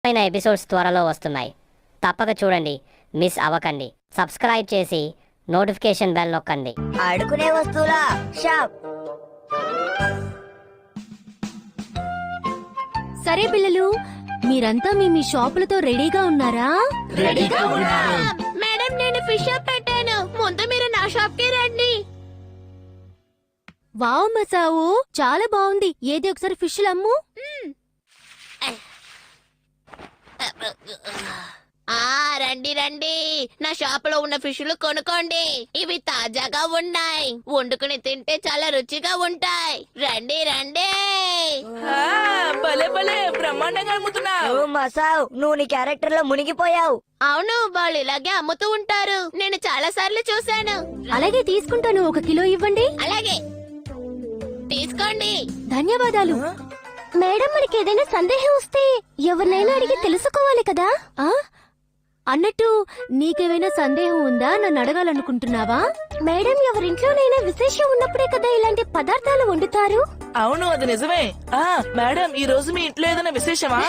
పైన ఎపిసోడ్స్ త్వరలో వస్తున్నాయి. తప్పక చూడండి, మిస్ అవ్వకండి. సబ్స్క్రైబ్ చేసి నోటిఫికేషన్ బెల్ నొక్కండి. ఆడుకునే వస్తువుల షాప్. సరే పిల్లలు, మీరంతా మీ షాపులతో రెడీగా ఉన్నారా? రెడీగా ఉన్నాం. మేడం, నేను ఫిష్ షాప్ పెట్టాను. ముందు మీరు నా షాప్ కి రండి. వావ్ మసావు, చాలా బాగుంది. ఏది ఒకసారి ఫిష్లు అమ్ము. రండి రండి, నా షాప్ లో ఉన్న ఫిష్లు కొనుక్కోండి. ఇవి తాజాగా ఉన్నాయి, వండుకుని తింటే చాలా రుచిగా ఉంటాయి. రండి రండి. భలే భలే బ్రహ్మాండంగా అమ్ముతున్నావు. మసావ్, నువ్వు నీ క్యారెక్టర్ లో మునిగిపోయావు. అవును, వాళ్ళు ఇలాగే అమ్ముతూ ఉంటారు. నేను చాలా సార్లు చూశాను. అలాగే తీసుకుంటాను. 1 కిలో ఇవ్వండి. అలాగే తీసుకోండి. ధన్యవాదాలు. మేడం, మనకి ఏదైనా సందేహం వస్తే ఎవరినైనా అడిగి తెలుసుకోవాలి కదా? అన్నట్టు నీకేమైనా సందేహం ఉందా? నన్ను అడగాలనుకుంటున్నావా? మేడం, ఎవరింట్లోనైనా విశేషం ఉన్నప్పుడే కదా ఇలాంటి పదార్థాలు వండుతారు. అవును, అది నిజమే. మేడం, ఈ రోజు మీ ఇంట్లో ఏదైనా విశేషమా?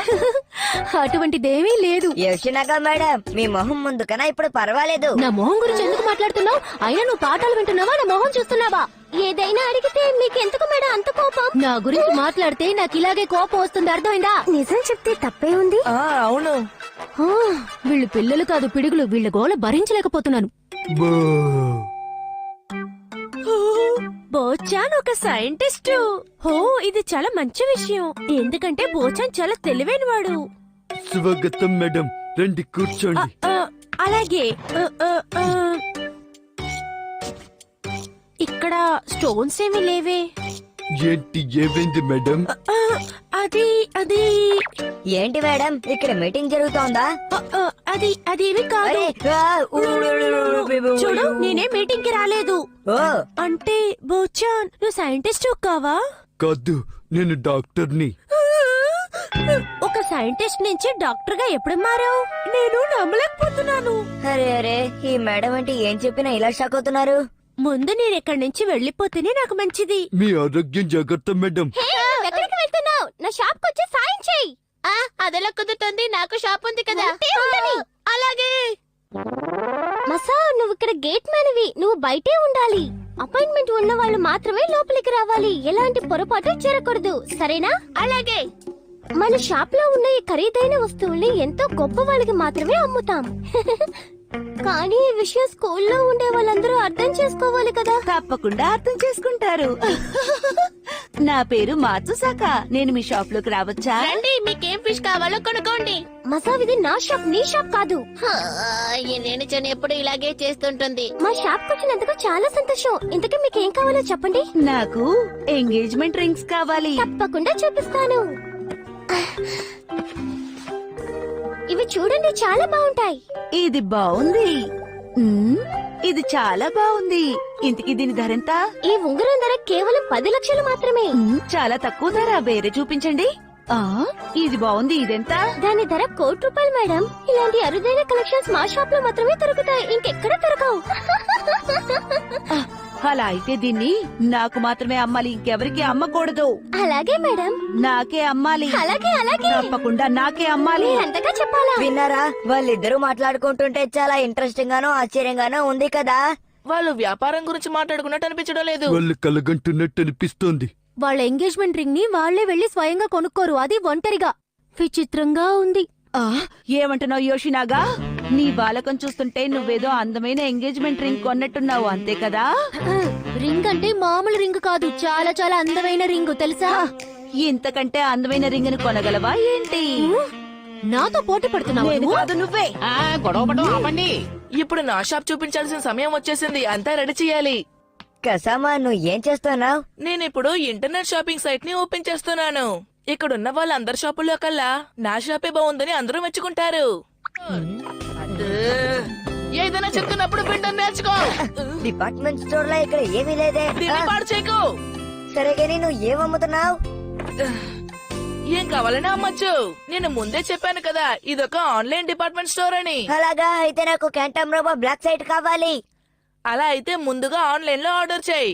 అటువంటిదేమీ లేదు. యోషినగా మేడం, మీ మొహం ముందు కన్నా ఇప్పుడు పర్వాలేదు. నా మొహం గురించి ఎందుకు మాట్లాడుతున్నావు? అయినా నువ్వు పాఠాలు వింటున్నావా, నా మొహం చూస్తున్నావా? ఏదైనా అడిగితే మీకెందుకు మేడం అంత కోపం? నా గురించి మాట్లాడితే నాకు ఇలాగే కోపం వస్తుంది, అర్థమైందా? నిజం చెప్తే తప్పే ఉంది. అవును. వీళ్ళు పిల్లలు కాదు, పిడుగులు. వీళ్ళ గోల భరించలేకపోతున్నాను. బోచాన్ ఒక సైంటిస్ట్. ఇది చాలా మంచి విషయం, ఎందుకంటే బోచాన్ చాలా తెలివైనవాడు. స్వాగతం మేడం, రండి కూర్చోండి. అలాగే. ఇక్కడ స్టోన్స్ ఏమీ లేవే. ఏంటి, ఏమైంది మేడం? అది ఏంటి మేడం, ఇక్కడ మీటింగ్ జరుగుతోందా? అదేమి కాదు. చూడు, నేనే మీటింగ్ కి రాలేదు. అంటే బోచాన్, నువ్వు సైంటిస్ట్ కావా? కాదు, నేను డాక్టర్ని. ఒక సైంటిస్ట్ నుంచి డాక్టర్ గా ఎప్పుడు మారావు? నేను నమ్మలేకపోతున్నాను. అరే అరే, ఈ మేడం అంటే ఏం చెప్పినా ఇలా షాక్ అవుతున్నారు. ముందు నేను ఇక్కడి నుంచి వెళ్లిపోతేనే నాకు మంచిది. మీ ఆరోగ్యం జాగ్రత్త మేడం. ఎక్కడికి వెళ్తున్నావు? నా షాప్ కు వచ్చి సాయం చెయ్యి. అదెలా కుదురుతుంది? నాకు షాప్ ఉంది కదా. అలాగే. మసా, నువ్వు ఇక్కడ గేట్ మ్యాన్వి. నువ్వు బయటే ఉండాలి. అపాయింట్మెంట్ ఉన్న వాళ్ళు మాత్రమే లోపలికి రావాలి. ఎలాంటి పొరపాటు జరగకూడదు, సరేనా? అలాగే. మన షాప్ లో ఉన్న ఈ ఖరీదైన వస్తువుల్ని ఎంతో గొప్ప వాళ్ళకి మాత్రమే అమ్ముతాం. కానీ ఈ విషయం స్కూల్లో ఉండే వాళ్ళందరూ అర్థం చేసుకోవాలి కదా. తప్పకుండా అర్థం చేసుకుంటారు. నా పేరు మాత్సుసాకా. నేను మీ షాప్ లోకి రావచ్చా? రండి, మీకేం ఫిష్ కావాలో కొనుక్కోండి. మసావ్, ఇది నా షాప్, నీ షాప్ కాదు. నేను చని ఎప్పుడు ఇలాగే చేస్తుంటుంది. మా షాప్ వచ్చినందుకు చాలా సంతోషం. ఇంతకీ మీకేం కావాలో చెప్పండి. నాకు ఎంగేజ్మెంట్ రింగ్స్ కావాలి. తప్పకుండా చూపిస్తాను. ఇవి చూడండి, చాలా బాగుంటాయి. ఇది బాగుంది. ఇది చాలా బాగుంది. ఇంతకీ దీని ధర ఎంత? ఈ ఉంగరం ధర కేవలం 10 లక్షలు మాత్రమే. చాలా తక్కువ ధర. వేరే చూపించండి. ఇది బాగుంది. ఇదెంత? దాని ధర ₹1,00,00,000 మేడం. ఇలాంటి అరుదైన కలెక్షన్స్ మా షాప్ లో మాత్రమే దొరుకుతాయి, ఇంకెక్కడ దొరకవు. అలా అయితే దీన్ని నాకు మాత్రమే అమ్మాలి, ఇంకెవరికి అమ్మకూడదు. అలాగే మేడం. నాకే అమ్మాలి. అలాగే అలాగే. తప్పకుండా నాకే అమ్మాలి. అంతగా చెప్పాలా? విన్నారా, వాళ్ళిద్దరూ మాట్లాడుకుంటుంటే చాలా ఇంట్రెస్టింగ్ గానో ఆశ్చర్యంగానో ఉంది కదా. వాళ్ళు వ్యాపారం గురించి మాట్లాడుకున్నట్టు అనిపించడం లేదు. వాళ్ళు కలగంటున్నట్టు అనిపిస్తోంది. వాళ్ళ ఎంగేజ్మెంట్ రింగ్ ని వాళ్లే వెళ్లి స్వయంగా కొనుక్కోరు, అది ఒంటరిగా. విచిత్రంగా ఉంది. ఏమంటున్నావు యోషినాగా? నీ బాలకం చూస్తుంటే నువ్వేదో అందమైన ఎంగేజ్మెంట్ రింగ్ కొన్నట్టున్నావు, అంతే కదా? రింగ్ అంటే మామూలు రింగ్ కాదు, చాలా చాలా అందమైన రింగ్, తెలుసా? ఇంతకంటే అందమైన రింగ్ ని కొనగలవా ఏంటి? నాతో పోటీ పడుతున్నావు? నేను కాదు, నువ్వే. గొడవపడం ఆపండి. ఇప్పుడు నా షాప్ చూపించాల్సిన సమయం వచ్చేసింది. అంతా రెడీ చేయాలి. కసామా, నువ్వు ఏం చేస్తున్నావు? నేనిప్పుడు ఇంటర్నెట్ షాపింగ్ సైట్ ని ఓపెన్ చేస్తున్నాను. ఇక్కడున్న వాళ్ళందరి షాపుల్లో కల్లా నా షాపే బాగుందని అందరూ మెచ్చుకుంటారు. ఏదైనా చెప్తున్నప్పుడు పిండం నేర్చుకో. డిపార్ట్మెంట్ స్టోర్ లో ఇక్కడ ఏమీ లేదే. దీన్ని పాడు చేయకు. సరే గానీ నువ్వు ఏమమ్ముతున్నావు? ఏం కావాలని అమ్మచ్చు. నేను ముందే చెప్పాను కదా, ఇదొక ఆన్లైన్ డిపార్ట్మెంట్ స్టోర్ అని. అలాగా అయితే నాకు క్యాంటమ్ రోబో బ్లాక్ సైట్ కావాలి. అలా అయితే ముందుగా ఆన్లైన్ లో ఆర్డర్ చేయి.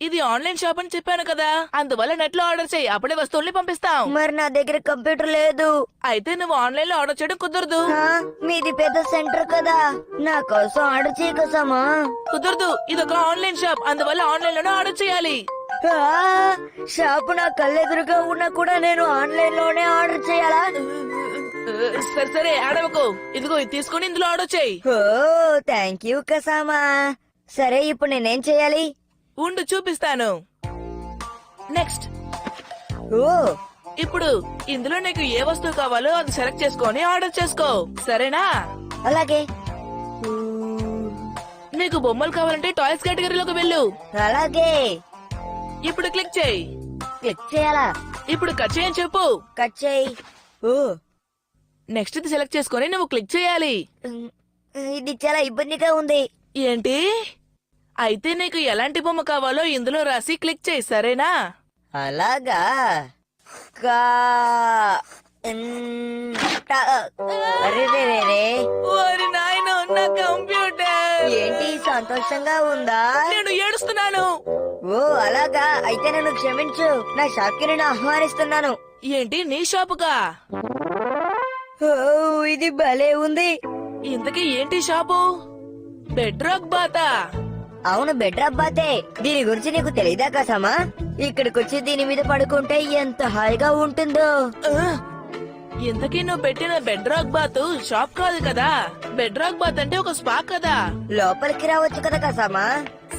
ఇది ఆన్లైన్ షాప్ అని చెప్పాను కదా, అందువల్ల నెట్ లో ఆర్డర్ చేయి, అప్పుడే వస్తువుల్ని పంపిస్తాం. మరి నా దగ్గర కంప్యూటర్ లేదు. అయితే నువ్వు ఆన్లైన్ లో ఆర్డర్ చేయడం కుదరదు. హా, మీది పెద్ద సెంటర్ కదా, నా కోసం ఆర్డర్ చేయకోసమా? కుదరదు, ఇదొక ఆన్లైన్ షాప్, అందువల్ల ఆన్లైన్ లోనే ఆర్డర్ చేయాలి. షాపు నా కళ్ళెదురుగా ఉన్నా కూడా నేను ఆన్లైన్ లోనే ఆర్డర్ చేయాలా? సరే సరే ఆడవకు, ఇదిగో ఇది తీసుకుని ఇందులో ఆర్డర్ చేయి. ఓ థ్యాంక్ యూ కసామా. సరే ఇప్పుడు నేనేం చేయాలి? ఉండు చూపిస్తాను. నెక్స్ట్, ఓ ఇప్పుడు ఇందులో నీకు ఏ వస్తువు కావాలో అది సెలెక్ట్ చేసుకొని ఆర్డర్ చేసుకో, సరేనా? అలాగే. నీకు బొమ్మలు కావాలంటే టాయ్స్ కేటగిరీలోకి వెళ్ళు. అలాగే. ఇప్పుడు క్లిక్ చేయి. క్లిక్ చేయాలా? ఇప్పుడు కట్ చేయని చెప్పు. కట్ చేయి. ఓ నెక్స్ట్ ఇది సెలెక్ట్ చేసుకొని నువ్వు క్లిక్ చేయాలి. ఇది చాలా ఇబ్బందిగా ఉంది. ఏంటి? అయితే నీకు ఎలాంటి బొమ్మ కావాలో ఇందులో రాసి క్లిక్ చేయి, సరేనా? అలాగా. కా అరే రే రే రే. ఓరి నాయనో, నా కంప్యూటర్. ఏంటి సంతోషంగా ఉందా? నేను ఏడుస్తున్నాను. ఓ అలాగా, అయితే నన్ను క్షమించు. నా షాప్ కి నేను ఆహ్వానిస్తున్నాను. ఏంటి నీ షాపుగా? ఓ ఇది భలే ఉంది. ఇంతకీ ఏంటి షాపు? Bed rock బాతా? అవును, బెడ్ రబ్బాతే. దీని గురించి నీకు తెలీదా కసమా? ఇక్కడికొచ్చి దీని మీద పడుకుంటే ఎంత హాయిగా ఉంటుందో. ఇంతకీ నువ్వు పెట్టిన బెడ్ రాక్ బాత్ షాప్ కాదు కదా, బెడ్ రాక్ బాత్ అంటే ఒక స్పా కదా. లోపలికి రావచ్చు కదా కసమా?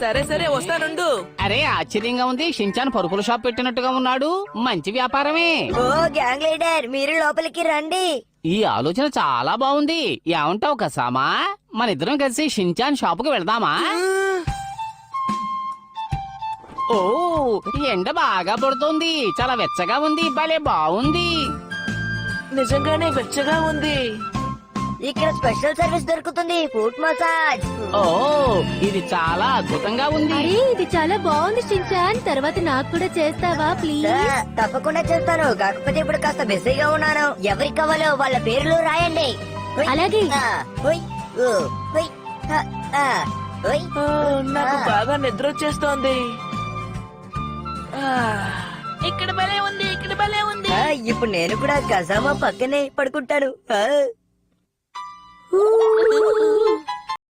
సరే సరే వస్తానుండు. అరే ఆశ్చర్యంగా ఉంది, షించాన్ పరుపుల షాప్ పెట్టినట్టుగా ఉన్నాడు. మంచి వ్యాపారమే. ఓ గ్యాంగ్ లీడర్, మీరు లోపలికి రండి. ఈ ఆలోచన చాలా బాగుంది. ఏమంటావు కసామా? మన ఇద్దరం కలిసి షించాన్ షాపుకి వెళ్దామా? ఓ ఎండ బాగా పడుతోంది, చాలా వెచ్చగా ఉంది, భలే బాగుంది. నిజంగానే వెచ్చగా ఉంది. ఇక్కడ స్పెషల్ సర్వీస్ దొరుకుతుంది, ఫుట్ మసాజ్. ఓ ఇది చాలా అద్భుతంగా ఉంది. అరే ఇది చాలా బాగుంది షించాన్, తర్వాత నాకు కూడా చేస్తావా ప్లీజ్? తప్పకుండా చేస్తాను, కాకపోతే ఇప్పుడు కాస్త బిజీగా ఉన్నాను. ఎవరికి కావాలో వాళ్ళ పేర్లు రాయండి. హుయ్, అలాగే. ఆ, హుయ్, ఓ, హుయ్, ఆ, ఆ, హుయ్. నాకు బాగా నిద్ర వచ్చేస్తోంది. ఇక్కడ భలే ఉంది, ఇక్కడ భలే ఉంది. ఆ, ఇప్పుడు నేను కూడా కసామా పక్కనే పడుకుంటాను. ఆ.